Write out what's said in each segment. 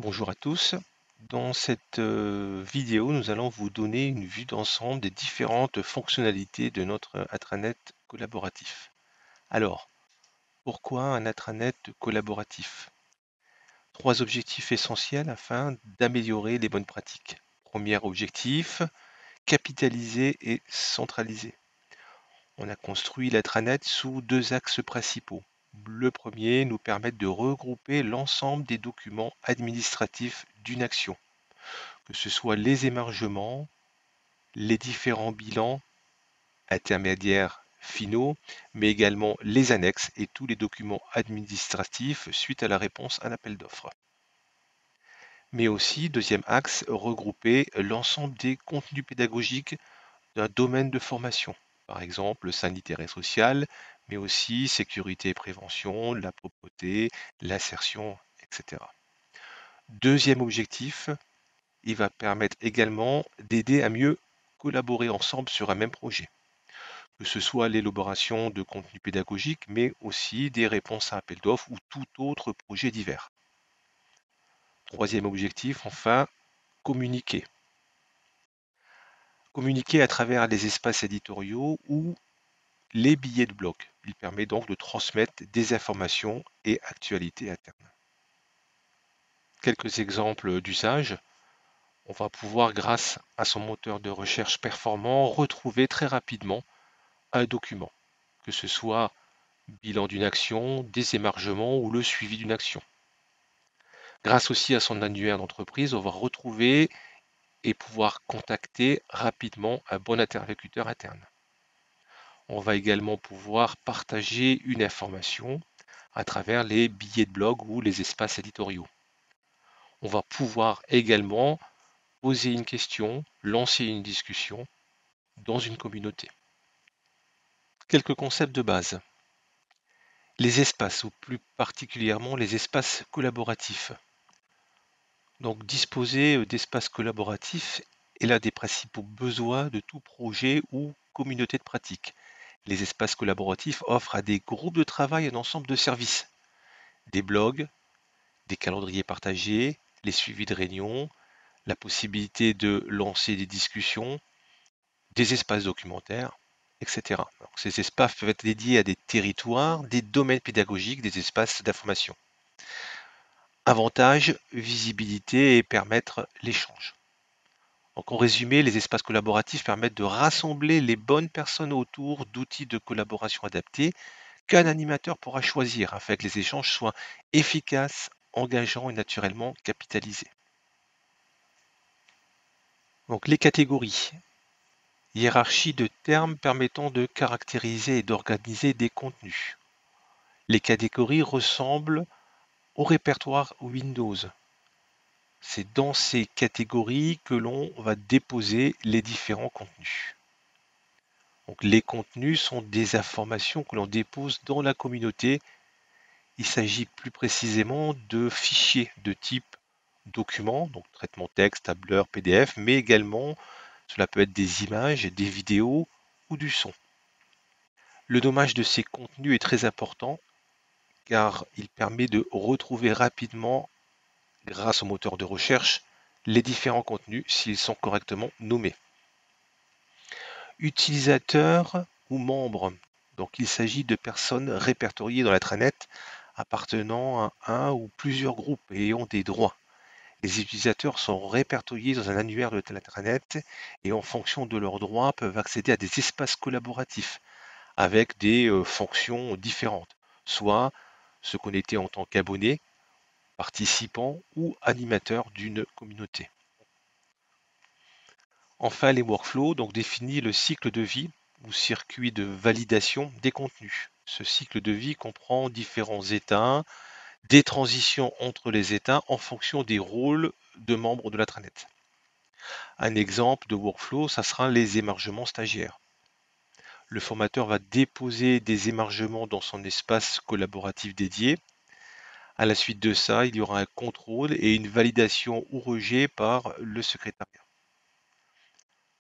Bonjour à tous. Dans cette vidéo, nous allons vous donner une vue d'ensemble des différentes fonctionnalités de notre intranet collaboratif. Alors, pourquoi un intranet collaboratif? Trois objectifs essentiels afin d'améliorer les bonnes pratiques. Premier objectif, capitaliser et centraliser. On a construit l'intranet sous deux axes principaux. Le premier nous permet de regrouper l'ensemble des documents administratifs d'une action, que ce soit les émargements, les différents bilans intermédiaires finaux, mais également les annexes et tous les documents administratifs suite à la réponse à un appel d'offres. Mais aussi, deuxième axe, regrouper l'ensemble des contenus pédagogiques d'un domaine de formation, par exemple sanitaire et social, mais aussi sécurité et prévention, la propreté, l'insertion, etc. Deuxième objectif, il va permettre également d'aider à mieux collaborer ensemble sur un même projet, que ce soit l'élaboration de contenus pédagogiques, mais aussi des réponses à appel d'offres ou tout autre projet divers. Troisième objectif, enfin, communiquer. Communiquer à travers les espaces éditoriaux ou les billets de blog. Il permet donc de transmettre des informations et actualités internes. Quelques exemples d'usage. On va pouvoir, grâce à son moteur de recherche performant, retrouver très rapidement un document, que ce soit bilan d'une action, des émargements ou le suivi d'une action. Grâce aussi à son annuaire d'entreprise, on va retrouver et pouvoir contacter rapidement un bon interlocuteur interne. On va également pouvoir partager une information à travers les billets de blog ou les espaces éditoriaux. On va pouvoir également poser une question, lancer une discussion dans une communauté. Quelques concepts de base. Les espaces, ou plus particulièrement les espaces collaboratifs. Donc disposer d'espaces collaboratifs est l'un des principaux besoins de tout projet ou communauté de pratique. Les espaces collaboratifs offrent à des groupes de travail un ensemble de services, des blogs, des calendriers partagés, les suivis de réunions, la possibilité de lancer des discussions, des espaces documentaires, etc. Alors, ces espaces peuvent être dédiés à des territoires, des domaines pédagogiques, des espaces d'information. Avantages, visibilité et permettre l'échange. Donc en résumé, les espaces collaboratifs permettent de rassembler les bonnes personnes autour d'outils de collaboration adaptés qu'un animateur pourra choisir afin que les échanges soient efficaces, engageants et naturellement capitalisés. Donc les catégories. Hiérarchie de termes permettant de caractériser et d'organiser des contenus. Les catégories ressemblent au répertoire Windows. C'est dans ces catégories que l'on va déposer les différents contenus. Donc, les contenus sont des informations que l'on dépose dans la communauté. Il s'agit plus précisément de fichiers de type document, donc traitement texte, tableur, PDF, mais également cela peut être des images, des vidéos ou du son. Le nommage de ces contenus est très important car il permet de retrouver rapidement, grâce au moteur de recherche, les différents contenus s'ils sont correctement nommés. Utilisateurs ou membres. Donc il s'agit de personnes répertoriées dans l'intranet appartenant à un ou plusieurs groupes et ayant des droits. Les utilisateurs sont répertoriés dans un annuaire de l'intranet et en fonction de leurs droits peuvent accéder à des espaces collaboratifs avec des fonctions différentes, soit se connecter en tant qu'abonné, participant ou animateur d'une communauté. Enfin, les workflows donc définit le cycle de vie ou circuit de validation des contenus. Ce cycle de vie comprend différents états, des transitions entre les états en fonction des rôles de membres de l'intranet. Un exemple de workflow, ça sera les émargements stagiaires. Le formateur va déposer des émargements dans son espace collaboratif dédié. À la suite de ça, il y aura un contrôle et une validation ou rejet par le secrétariat.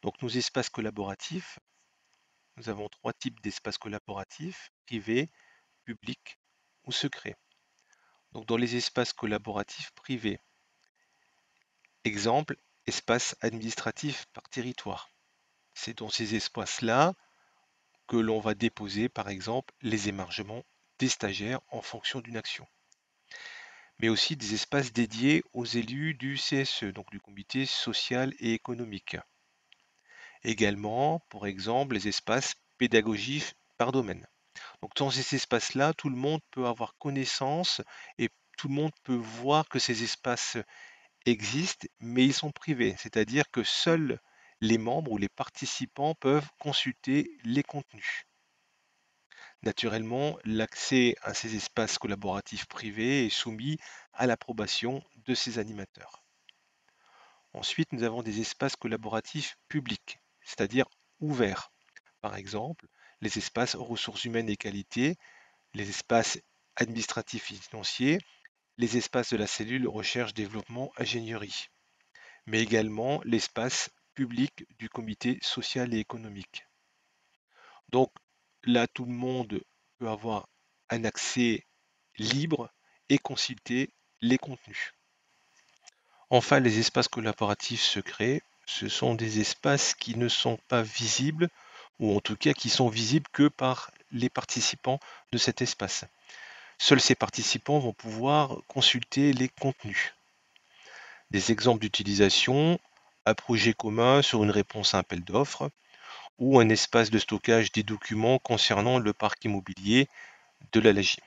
Donc nos espaces collaboratifs, nous avons trois types d'espaces collaboratifs, privés, publics ou secrets. Donc dans les espaces collaboratifs privés, Exemple, espace administratif par territoire. C'est dans ces espaces-là que l'on va déposer, par exemple, les émargements des stagiaires en fonction d'une action. Mais aussi des espaces dédiés aux élus du CSE, donc du comité social et économique. Également, pour exemple, les espaces pédagogiques par domaine. Donc dans ces espaces-là, tout le monde peut avoir connaissance et tout le monde peut voir que ces espaces existent, mais ils sont privés, c'est-à-dire que seuls les membres ou les participants peuvent consulter les contenus. Naturellement, l'accès à ces espaces collaboratifs privés est soumis à l'approbation de ces animateurs. Ensuite, nous avons des espaces collaboratifs publics, c'est-à-dire ouverts. Par exemple, les espaces ressources humaines et qualité, les espaces administratifs et financiers, les espaces de la cellule recherche, développement, ingénierie, mais également l'espace public du comité social et économique. Donc là, tout le monde peut avoir un accès libre et consulter les contenus. Enfin, les espaces collaboratifs secrets, ce sont des espaces qui ne sont pas visibles, ou en tout cas qui sont visibles que par les participants de cet espace. Seuls ces participants vont pouvoir consulter les contenus. Des exemples d'utilisation, un projet commun sur une réponse à un appel d'offres, ou un espace de stockage des documents concernant le parc immobilier de la LAJ.